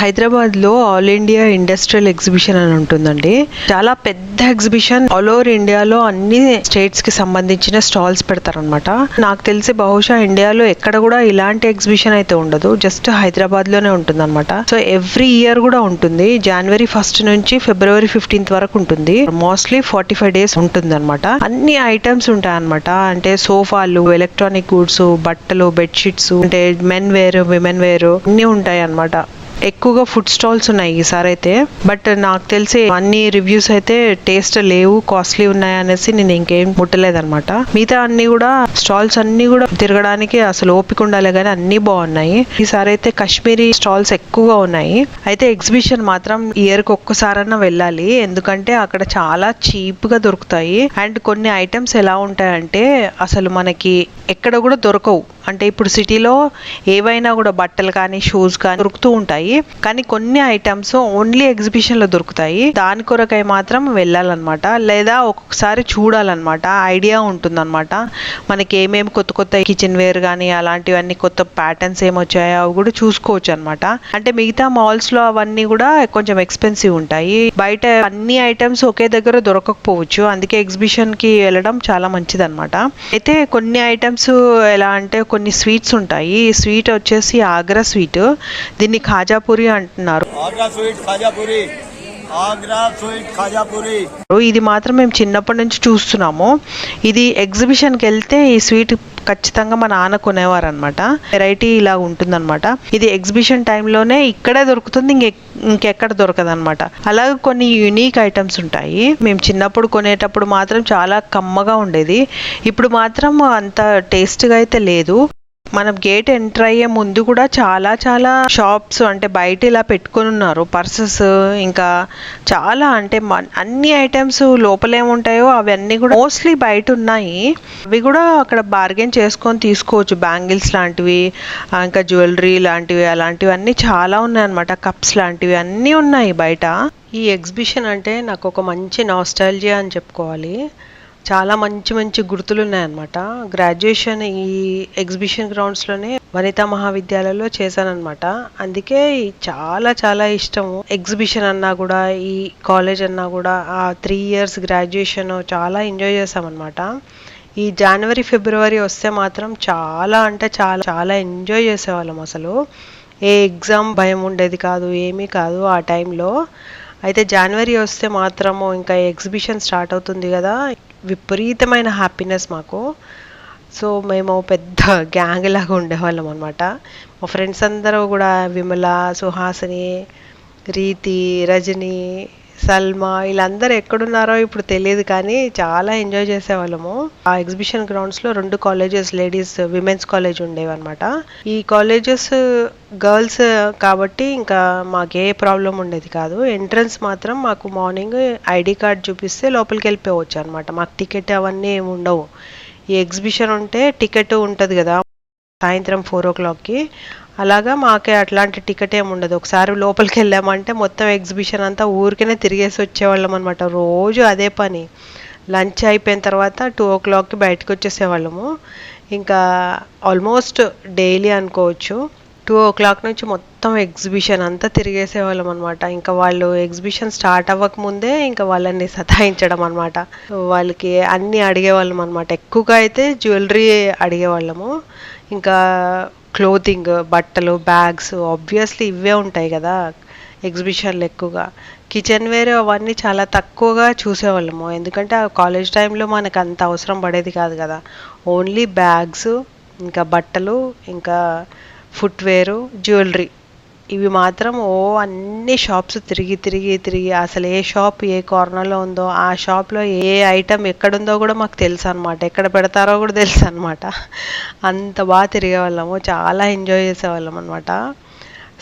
హైదరాబాద్ లో all India industrial exhibition అని ఉంటుందండి. చాలా పెద్ద ఎగ్జిబిషన్. ఆల్ ఓవర్ ఇండియాలో అన్ని స్టేట్స్ కి సంబంధించిన స్టాల్స్ పెడతారనమాట. నాకు తెలిసి బహుశా ఇండియాలో ఎక్కడ కూడా ఇలాంటి ఎగ్జిబిషన్ అయితే ఉండదు, జస్ట్ హైదరాబాద్ లోనే ఉంటుంది అనమాట. సో ఎవ్రీ ఇయర్ కూడా ఉంటుంది. జనవరి 1 నుంచి ఫిబ్రవరి 15 వరకు ఉంటుంది. మోస్ట్లీ 45 days ఉంటుంది అనమాట. అన్ని ఐటమ్స్ ఉంటాయి అనమాట. అంటే సోఫాలు, ఎలక్ట్రానిక్ గూడ్స్, బట్టలు, బెడ్షీట్స్, అంటే మెన్ వేర్, విమెన్ వేర్ అన్ని ఉంటాయి అనమాట. ఎక్కువగా ఫుడ్ స్టాల్స్ ఉన్నాయి ఈసారి అయితే. బట్ నాకు తెలిసి అన్ని రివ్యూస్ అయితే టేస్ట్ లేవు, కాస్ట్లీ ఉన్నాయి అనేసి నేను ఇంకేం ముట్టలేదన్నమాట. మిగతా అన్ని కూడా స్టాల్స్ అన్ని కూడా తిరగడానికి అసలు ఓపిక ఉండాలి, కానీ అన్ని బాగున్నాయి. ఈసారి అయితే కాశ్మీరీ స్టాల్స్ ఎక్కువగా ఉన్నాయి. అయితే ఎగ్జిబిషన్ మాత్రం ఇయర్ కి ఒక్కసారన్నా వెళ్ళాలి, ఎందుకంటే అక్కడ చాలా చీప్ గా దొరుకుతాయి. అండ్ కొన్ని ఐటమ్స్ ఎలా ఉంటాయంటే అసలు మనకి ఎక్కడ కూడా దొరకవు. అంటే ఇప్పుడు సిటీలో ఏవైనా కూడా బట్టలు కానీ షూస్ కానీ దొరుకుతూ ఉంటాయి, కానీ కొన్ని ఐటమ్స్ ఓన్లీ ఎగ్జిబిషన్ లో దొరుకుతాయి. దాని కొరకై మాత్రం వెళ్ళాలన్నమాట, లేదా ఒక్కొక్కసారి చూడాలన్నమాట. ఐడియా ఉంటుందన్నమాట మనకి ఏమేమి కొత్త కొత్త కిచెన్ వేర్ కానీ అలాంటివన్నీ కొత్త ప్యాటర్న్స్ ఏమొచ్చాయో అవి కూడా చూసుకోవచ్చు అనమాట. అంటే మిగతా మాల్స్ లో అవన్నీ కూడా కొంచెం ఎక్స్పెన్సివ్ ఉంటాయి. బయట అన్ని ఐటమ్స్ ఒకే దగ్గర దొరకకపోవచ్చు, అందుకే ఎగ్జిబిషన్ కి వెళ్ళడం చాలా మంచిది అనమాట. అయితే కొన్ని ఐటమ్స్ ఎలా అంటే కొన్ని స్వీట్స్ ఉంటాయి. ఈ స్వీట్ వచ్చేసి ఆగ్రా స్వీట్, దీన్ని ఖాజాపూరి అంటున్నారు. ఇది మాత్రం మేము చిన్నప్పటి నుంచి చూస్తున్నాము. ఇది ఎగ్జిబిషన్కి వెళ్తే ఈ స్వీట్ ఖచ్చితంగా మా నాన్న కొనేవారు అనమాట. వెరైటీ ఇలా ఉంటుందన్నమాట. ఇది ఎగ్జిబిషన్ టైంలోనే ఇక్కడే దొరుకుతుంది, ఇంకెక్కడ దొరకదు అనమాట. అలాగే కొన్ని యూనిక్ ఐటమ్స్ ఉంటాయి. మేము చిన్నప్పుడు కొనేటప్పుడు మాత్రం చాలా కమ్మగా ఉండేది, ఇప్పుడు మాత్రం అంత టేస్ట్గా అయితే లేదు. మనం గేట్ ఎంటర్ అయ్యే ముందు కూడా చాలా చాలా షాప్స్ అంటే బయట ఇలా పెట్టుకుని ఉన్నారు, పర్సెస్, ఇంకా చాలా అంటే అన్ని ఐటమ్స్ లోపల ఏముంటాయో అవన్నీ కూడా మోస్ట్లీ బయట ఉన్నాయి. అవి కూడా అక్కడ బార్గెన్ చేసుకొని తీసుకోవచ్చు. బ్యాంగిల్స్ లాంటివి, ఇంకా జ్యువెలరీ లాంటివి, అలాంటివి అన్నీ చాలా ఉన్నాయి అనమాట. కప్స్ లాంటివి అన్నీ ఉన్నాయి బయట. ఈ ఎగ్జిబిషన్ అంటే నాకు ఒక మంచి నాస్టాల్జియా అని చెప్పుకోవాలి. చాలా మంచి మంచి గుర్తులు ఉన్నాయన్నమాట. గ్రాడ్యుయేషన్ ఈ ఎగ్జిబిషన్ గ్రౌండ్స్లోనే వనితా మహావిద్యాలయంలో చేశానన్నమాట. అందుకే చాలా చాలా ఇష్టము. ఎగ్జిబిషన్ అన్నా కూడా, ఈ కాలేజ్ అన్నా కూడా, ఆ 3 years గ్రాడ్యుయేషన్ చాలా ఎంజాయ్ చేసామన్నమాట. ఈ జనవరి ఫిబ్రవరి వస్తే మాత్రం చాలా అంటే చాలా చాలా ఎంజాయ్ చేసేవాళ్ళం. అసలు ఏ ఎగ్జామ్ భయం ఉండేది కాదు, ఏమీ కాదు ఆ టైంలో. అయితే జనవరి వస్తే మాత్రము ఇంకా ఎగ్జిబిషన్ స్టార్ట్ అవుతుంది కదా, విపరీతమైన హ్యాపీనెస్ మాకు. సో మేము పెద్ద గ్యాంగ్ లాగా ఉండేవాళ్ళం అనమాట. మా ఫ్రెండ్స్ అందరూ కూడా విమల, సుహాసిని, రీతి, రజని, సల్మా, వీళ్ళందరూ ఎక్కడున్నారో ఇప్పుడు తెలియదు, కానీ చాలా ఎంజాయ్ చేసేవాళ్ళము. ఆ ఎగ్జిబిషన్ గ్రౌండ్స్లో 2 కాలేజెస్, లేడీస్ విమెన్స్ కాలేజ్ ఉండేవి అనమాట. ఈ కాలేజెస్ గర్ల్స్ కాబట్టి ఇంకా మాకే ప్రాబ్లం ఉండేది కాదు. ఎంట్రన్స్ మాత్రం మాకు మార్నింగ్ ఐడి కార్డ్ చూపిస్తే లోపలికి వెళ్ళిపోవచ్చు అనమాట. మాకు టికెట్ అవన్నీ ఏమి ఉండవు. ఈ ఎగ్జిబిషన్ ఉంటే టికెట్ ఉంటుంది కదా సాయంత్రం 4 o'clockకి, అలాగా మాకే అట్లాంటి టికెట్ ఏమి ఉండదు. ఒకసారి లోపలికి వెళ్ళామంటే మొత్తం ఎగ్జిబిషన్ అంతా ఊరికనే తిరిగేసి వచ్చేవాళ్ళం అనమాట. రోజు అదే పని. లంచ్ అయిపోయిన తర్వాత 2 o'clockకి బయటకు వచ్చేసేవాళ్ళము. ఇంకా ఆల్మోస్ట్ డైలీ అనుకోవచ్చు. 2 o'clock నుంచి మొత్తం ఎగ్జిబిషన్ అంతా తిరిగేసేవాళ్ళం అనమాట. ఇంకా వాళ్ళు ఎగ్జిబిషన్ స్టార్ట్ అవ్వక ముందే ఇంకా వాళ్ళని సతాయించడం అనమాట. వాళ్ళకి అన్నీ అడిగేవాళ్ళం అనమాట. ఎక్కువగా అయితే జ్యువెలరీ అడిగేవాళ్ళము, ఇంకా క్లోతింగ్, బట్టలు, బ్యాగ్స్, ఆబ్వియస్లీ ఇవే ఉంటాయి కదా ఎగ్జిబిషన్లు ఎక్కువగా. కిచెన్ వేర్ అవన్నీ చాలా తక్కువగా చూసేవాళ్ళము, ఎందుకంటే ఆ కాలేజ్ టైంలో మనకు అంత అవసరం పడేది కాదు కదా. ఓన్లీ బ్యాగ్స్, ఇంకా బట్టలు, ఇంకా ఫుట్వేరు, జ్యువెలరీ, ఇవి మాత్రం అన్ని షాప్స్ తిరిగి తిరిగి తిరిగి అసలు ఏ షాప్ ఏ కార్నర్లో ఉందో, ఆ షాప్లో ఏ ఐటమ్ ఎక్కడుందో కూడా మాకు తెలుసు అనమాట. ఎక్కడ పెడతారో కూడా తెలుసు అనమాట. అంత బాగా తిరిగేవాళ్ళము, చాలా ఎంజాయ్ చేసేవాళ్ళం అనమాట.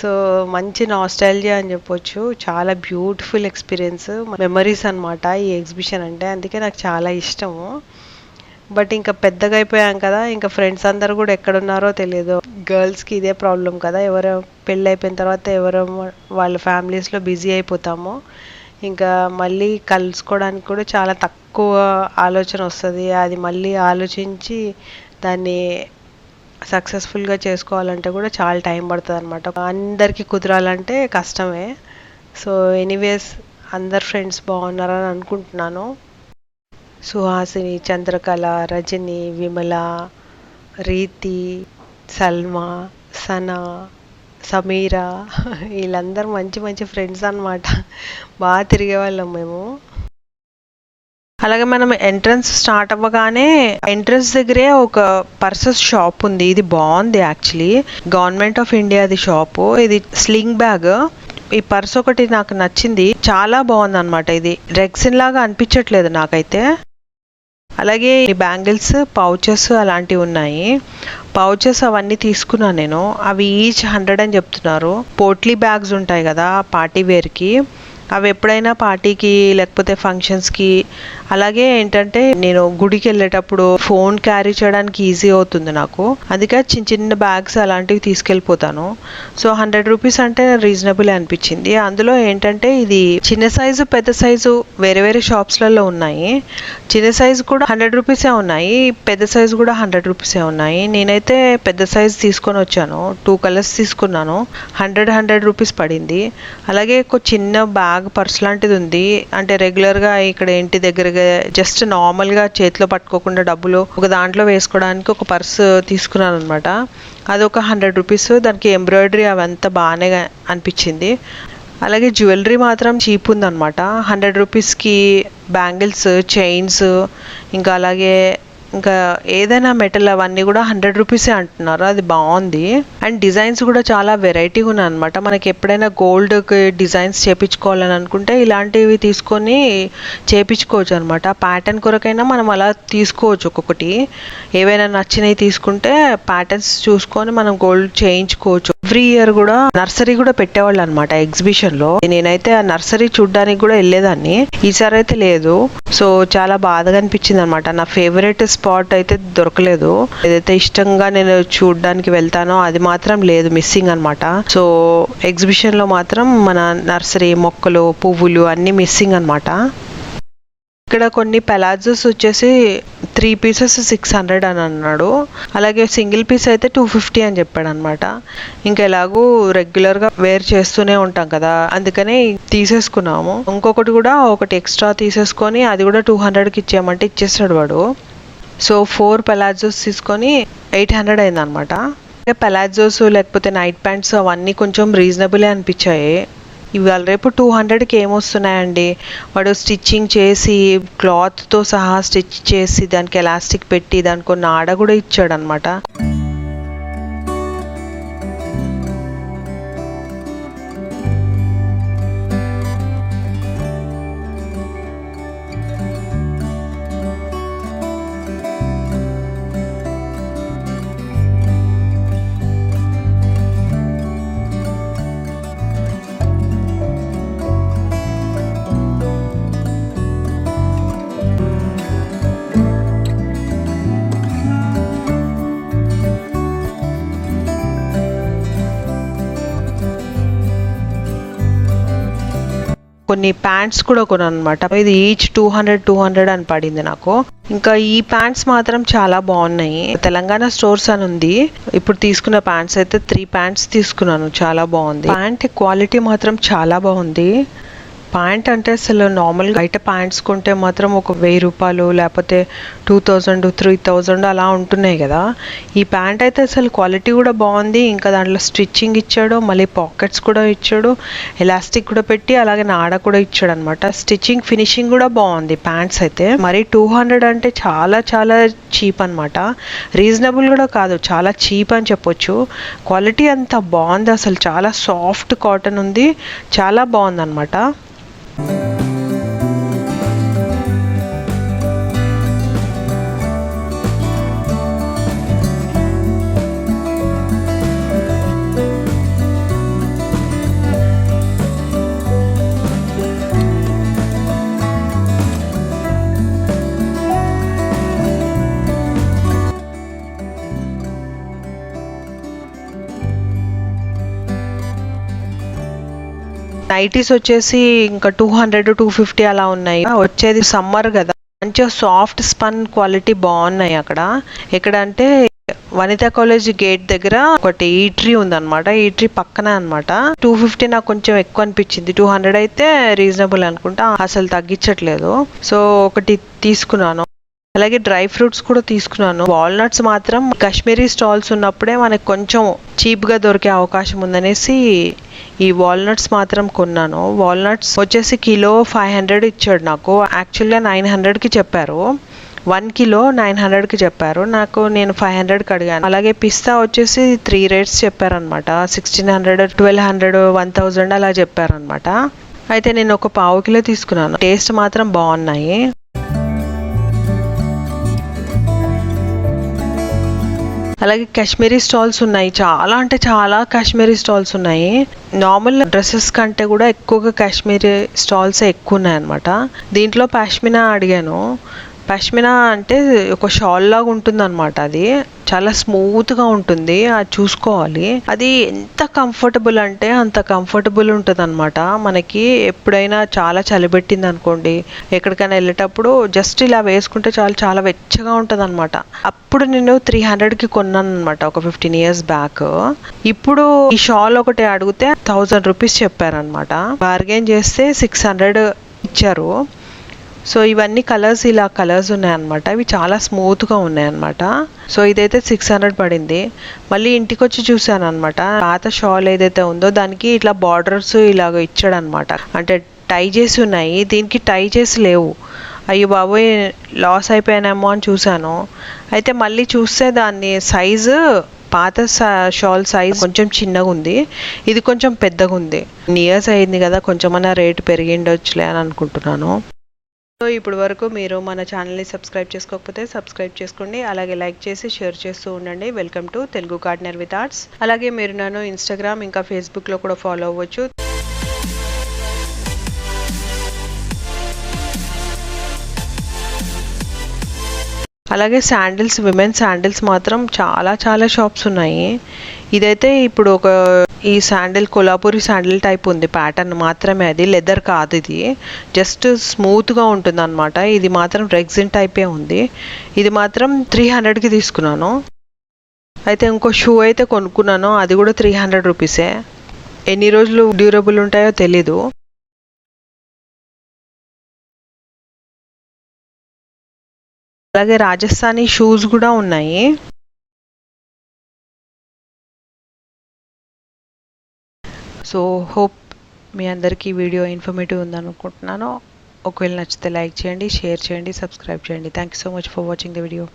సో మంచి నాస్టాల్జియా అని చెప్పొచ్చు. చాలా బ్యూటిఫుల్ ఎక్స్పీరియన్స్, మెమరీస్ అనమాట ఈ ఎగ్జిబిషన్ అంటే. అందుకే నాకు చాలా ఇష్టము. బట్ ఇంకా పెద్దగా అయిపోయాం కదా, ఇంకా ఫ్రెండ్స్ అందరు కూడా ఎక్కడున్నారో తెలియదు. గర్ల్స్కి ఇదే ప్రాబ్లం కదా, ఎవరు పెళ్ళి అయిపోయిన తర్వాత ఎవరు వాళ్ళ ఫ్యామిలీస్లో బిజీ అయిపోతాము. ఇంకా మళ్ళీ కలుసుకోవడానికి కూడా చాలా తక్కువ ఆలోచన వస్తుంది. అది మళ్ళీ ఆలోచించి దాన్ని సక్సెస్ఫుల్గా చేసుకోవాలంటే కూడా చాలా టైం పడుతుంది అనమాట. అందరికీ కుదరాలంటే కష్టమే. సో ఎనీవేస్ అందరు ఫ్రెండ్స్ బాగున్నారని అనుకుంటున్నాను. సుహాసిని, చంద్రకళ, రజని, విమల, రీతి, సల్మా, సనా, సమీరా వీళ్ళందరూ మంచి మంచి ఫ్రెండ్స్ అనమాట. బాగా తిరిగేవాళ్ళం మేము. అలాగే మనం ఎంట్రన్స్ స్టార్ట్ అవ్వగానే ఎంట్రన్స్ దగ్గరే ఒక పర్సెస్ షాప్ ఉంది. ఇది బాగుంది యాక్చువల్లీ, గవర్నమెంట్ ఆఫ్ ఇండియాది షాపు. ఇది స్లింగ్ బ్యాగ్. ఈ పర్స్ ఒకటి నాకు నచ్చింది, చాలా బాగుంది అనమాట. ఇది రెక్సిన్ లాగా అనిపించట్లేదు నాకైతే. అలాగే బ్యాంగిల్స్, పౌచెస్ అలాంటివి ఉన్నాయి. పౌచెస్ అవన్నీ తీసుకున్నాను నేను. అవి ఈచ్ 100 అని చెప్తున్నారు. పోట్లీ బ్యాగ్స్ ఉంటాయి కదా పార్టీ వేర్కి, అవి ఎప్పుడైనా పార్టీకి లేకపోతే ఫంక్షన్స్కి, అలాగే ఏంటంటే నేను గుడికి వెళ్ళేటప్పుడు ఫోన్ క్యారీ చేయడానికి ఈజీ అవుతుంది నాకు. అందుకే చిన్న చిన్న బ్యాగ్స్ అలాంటివి తీసుకెళ్ళిపోతాను. సో 100 రూపీస్ అంటే రీజనబుల్ అనిపించింది. అందులో ఏంటంటే ఇది చిన్న సైజు, పెద్ద సైజు వేరే వేరే షాప్స్లలో ఉన్నాయి. చిన్న సైజు కూడా 100 రూపీసే ఉన్నాయి, పెద్ద సైజు కూడా 100 రూపీసే ఉన్నాయి. నేనైతే పెద్ద సైజు తీసుకొని వచ్చాను. 2 కలర్స్ తీసుకున్నాను. 100 రూపీస్ పడింది. అలాగే ఒక చిన్న బ్యాగ్ పర్స్ లాంటిది ఉంది. అంటే రెగ్యులర్గా ఇక్కడ ఇంటి దగ్గరగా జస్ట్ నార్మల్గా చేతిలో పట్టుకోకుండా డబ్బులు ఒక దాంట్లో వేసుకోవడానికి ఒక పర్స్ తీసుకున్నాను అనమాట. అది ఒక 100 రూపీస్. దానికి ఎంబ్రాయిడరీ అవంతా బాగానే అనిపించింది. అలాగే జ్యువెలరీ మాత్రం చీప్ ఉందన్నమాట. 100 రూపీస్కి బ్యాంగిల్స్, చైన్స్, ఇంకా అలాగే ఇంకా ఏదైనా మెటల్ అవన్నీ కూడా 100 రూపీసే అంటున్నారు. అది బాగుంది. అండ్ డిజైన్స్ కూడా చాలా వెరైటీగా ఉన్నాయి అనమాట. మనకి ఎప్పుడైనా గోల్డ్ డిజైన్స్ చేపించుకోవాలని అనుకుంటే ఇలాంటివి తీసుకొని చేపించుకోవచ్చు అనమాట. ప్యాటర్న్ కొరకైనా మనం అలా తీసుకోవచ్చు. ఒక్కొక్కటి ఏవైనా నచ్చినవి తీసుకుంటే ప్యాటర్న్స్ చూసుకొని మనం గోల్డ్ చేయించుకోవచ్చు. ఎవ్రీ ఇయర్ కూడా నర్సరీ కూడా పెట్టేవాళ్ళు అనమాట ఎగ్జిబిషన్లో. నేనైతే ఆ నర్సరీ చూడడానికి కూడా వెళ్ళేదాన్ని. ఈసారి అయితే లేదు. సో చాలా బాధగా అనిపించింది అనమాట. నా ఫేవరెట్ స్పాట్ అయితే దొరకలేదు. ఏదైతే ఇష్టంగా నేను చూడడానికి వెళ్తానో అది మాత్రం లేదు, మిస్సింగ్ అనమాట. సో ఎగ్జిబిషన్ లో మాత్రం మన నర్సరీ మొక్కలు, పువ్వులు అన్ని మిస్సింగ్ అనమాట. ఇక్కడ కొన్ని పెలాజోస్ వచ్చేసి 3 పీసెస్ 600 అని అన్నాడు. అలాగే సింగిల్ పీస్ అయితే 250 అని చెప్పాడు అనమాట. ఇంకా ఎలాగూ రెగ్యులర్గా వేర్ చేస్తూనే ఉంటాం కదా, అందుకని తీసేసుకున్నాము. ఇంకొకటి కూడా ఒకటి ఎక్స్ట్రా తీసేసుకొని అది కూడా 200కి ఇచ్చేయమంటే ఇచ్చేస్తాడు వాడు. సో 4 పెలాజోస్ తీసుకొని 800 అయిందనమాట. పెలాజోస్ లేకపోతే నైట్ ప్యాంట్స్ అవన్నీ కొంచెం రీజనబులే అనిపించాయి. ఇవాళ రేపు 200కి ఏమొస్తున్నాయండి. వాడు స్టిచ్చింగ్ చేసి క్లాత్తో సహా స్టిచ్ చేసి దానికి ఎలాస్టిక్ పెట్టి దానికి కొన్ని ఆడ కూడా ఇచ్చాడు అనమాట. కొన్ని ప్యాంట్స్ కూడా కొన్నాను అనమాట. ఇది ఈచ్ 200 అని పడింది నాకు. ఇంకా ఈ ప్యాంట్స్ మాత్రం చాలా బాగున్నాయి. తెలంగాణ స్టోర్స్ అని ఉంది. ఇప్పుడు తీసుకున్న ప్యాంట్స్ అయితే 3 ప్యాంట్స్ తీసుకున్నాను. చాలా బాగుంది. ప్యాంట్ క్వాలిటీ మాత్రం చాలా బాగుంది. ప్యాంట్ అంటే అసలు నార్మల్గా బయట ప్యాంట్స్ కొంటే మాత్రం ఒక 1000 రూపాయలు లేకపోతే 2000, 3000 అలా ఉంటున్నాయి కదా. ఈ ప్యాంట్ అయితే అసలు క్వాలిటీ కూడా బాగుంది. ఇంకా దాంట్లో స్టిచ్చింగ్ ఇచ్చాడు, మళ్ళీ పాకెట్స్ కూడా ఇచ్చాడు, ఎలాస్టిక్ కూడా పెట్టి అలాగే నాడ కూడా ఇచ్చాడు అనమాట. స్టిచ్చింగ్ ఫినిషింగ్ కూడా బాగుంది ప్యాంట్స్ అయితే. మరి 200 అంటే చాలా చాలా చీప్ అనమాట. రీజనబుల్ కూడా కాదు, చాలా చీప్ అని చెప్పొచ్చు. క్వాలిటీ అంతా బాగుంది అసలు. చాలా సాఫ్ట్ కాటన్ ఉంది, చాలా బాగుంది అనమాట. నైటీస్ వచ్చేసి ఇంకా 200-250 అలా ఉన్నాయి. వచ్చేది సమ్మర్ కదా, మంచిగా సాఫ్ట్ స్పన్ క్వాలిటీ బాగున్నాయి అక్కడ. ఎక్కడ అంటే వనితా కాలేజ్ గేట్ దగ్గర ఒకటి ఈట్రీ ఉందన్నమాట. ఈట్రీ పక్కనే అనమాట. 250 నాకు కొంచెం ఎక్కువ అనిపించింది. 200 అయితే రీజనబుల్ అనుకుంటా, అసలు తగ్గించట్లేదు. సో ఒకటి తీసుకున్నాను. అలాగే డ్రై ఫ్రూట్స్ కూడా తీసుకున్నాను. వాల్నట్స్ మాత్రం కాశ్మీరీ స్టాల్స్ ఉన్నప్పుడే మనకు కొంచెం చీప్గా దొరికే అవకాశం ఉందనేసి ఈ వాల్నట్స్ మాత్రం కొన్నాను. వాల్నట్స్ వచ్చేసి కిలో 500 ఇచ్చాడు నాకు. యాక్చువల్గా 900కి చెప్పారు. 1 కిలో 900కి చెప్పారు. నేను 500కి అడిగాను. అలాగే పిస్తా వచ్చేసి 3 రేట్స్ చెప్పారనమాట. 1600, 1200, 1000 అలా చెప్పారనమాట. అయితే నేను ఒక పావు కిలో తీసుకున్నాను. టేస్ట్ మాత్రం బాగున్నాయి. అలాగే కాశ్మీరీ స్టాల్స్ ఉన్నాయి. చాలా అంటే చాలా కాశ్మీరీ స్టాల్స్ ఉన్నాయి. నార్మల్ డ్రెస్సెస్ కంటే కూడా ఎక్కువగా కాశ్మీరీ స్టాల్స్ ఎక్కువ ఉన్నాయి అనమాట. దీంట్లో పాష్మినా అడిగాను. పష్మినా అంటే ఒక షాల్ లాగా ఉంటుంది అనమాట. అది చాలా స్మూత్గా ఉంటుంది. అది చూసుకోవాలి. అది ఎంత కంఫర్టబుల్ అంటే అంత కంఫర్టబుల్ ఉంటుంది అనమాట. మనకి ఎప్పుడైనా చాలా చలి పెట్టింది అనుకోండి, ఎక్కడికైనా వెళ్ళేటప్పుడు జస్ట్ ఇలా వేసుకుంటే చాలా చాలా వెచ్చగా ఉంటుంది అనమాట. అప్పుడు నేను 300కి కొన్నాను అనమాట, ఒక 15 years బ్యాక్. ఇప్పుడు ఈ షాల్ ఒకటి అడిగితే 1000 రూపీస్ చెప్పారనమాట. బార్గెన్ చేస్తే 600 ఇచ్చారు. సో ఇవన్నీ కలర్స్, ఇలా కలర్స్ ఉన్నాయన్నమాట. ఇవి చాలా స్మూత్గా ఉన్నాయన్నమాట. సో ఇదైతే 600 పడింది. మళ్ళీ ఇంటికి వచ్చి చూసాను అనమాట. పాత షాల్ ఏదైతే ఉందో దానికి ఇట్లా బార్డర్స్ ఇలాగ ఇచ్చాడనమాట. అంటే టై చేసి ఉన్నాయి, దీనికి టై చేసి లేవు. అయ్యో బాబోయ్, లాస్ అయిపోయానేమో అని చూశాను. అయితే మళ్ళీ చూస్తే దాన్ని సైజు, పాత షాల్ సైజ్ కొంచెం చిన్నగా ఉంది, ఇది కొంచెం పెద్దగా ఉంది. ఇయర్స్ అయింది కదా, కొంచెమన్నా రేటు పెరిగిండొచ్చులే అని అనుకుంటున్నాను. సో ఇప్పుడు వరకు మీరు మన ఛానల్ని సబ్స్క్రైబ్ చేసుకోకపోతే సబ్స్క్రైబ్ చేసుకోండి. అలాగే లైక్ చేసి షేర్ చేస్తూ ఉండండి. Welcome to Telugu gardener with arts. అలాగే మీరు నన్ను ఇన్స్టాగ్రామ్ ఇంకా ఫేస్బుక్లో కూడా ఫాలో అవ్వచ్చు. అలాగే శాండిల్స్, విమెన్ శాండిల్స్ మాత్రం చాలా చాలా షాప్స్ ఉన్నాయి. ఇదైతే ఇప్పుడు ఈ శాండిల్ కొల్లాపూరి శాండిల్ టైప్ ఉంది. ప్యాటర్న్ మాత్రమే, అది లెదర్ కాదు. ఇది జస్ట్ స్మూత్గా ఉంటుంది అనమాట. ఇది మాత్రం రెగ్జిన్ టైపే ఉంది. ఇది మాత్రం 300కి తీసుకున్నాను. అయితే ఇంకో షూ అయితే కొనుక్కున్నాను, అది కూడా 300 రూపీసే. ఎన్ని రోజులు డ్యూరబుల్ ఉంటాయో తెలీదు. అలాగే రాజస్థానీ షూస్ కూడా ఉన్నాయి. సో హోప్ మీ అందరికీ వీడియో ఇన్ఫర్మేటివ్ ఉందనుకుంటున్నాను. ఒకవేళ నచ్చితే లైక్ చేయండి, షేర్ చేయండి, సబ్స్క్రైబ్ చేయండి. Thank you so much for watching the video.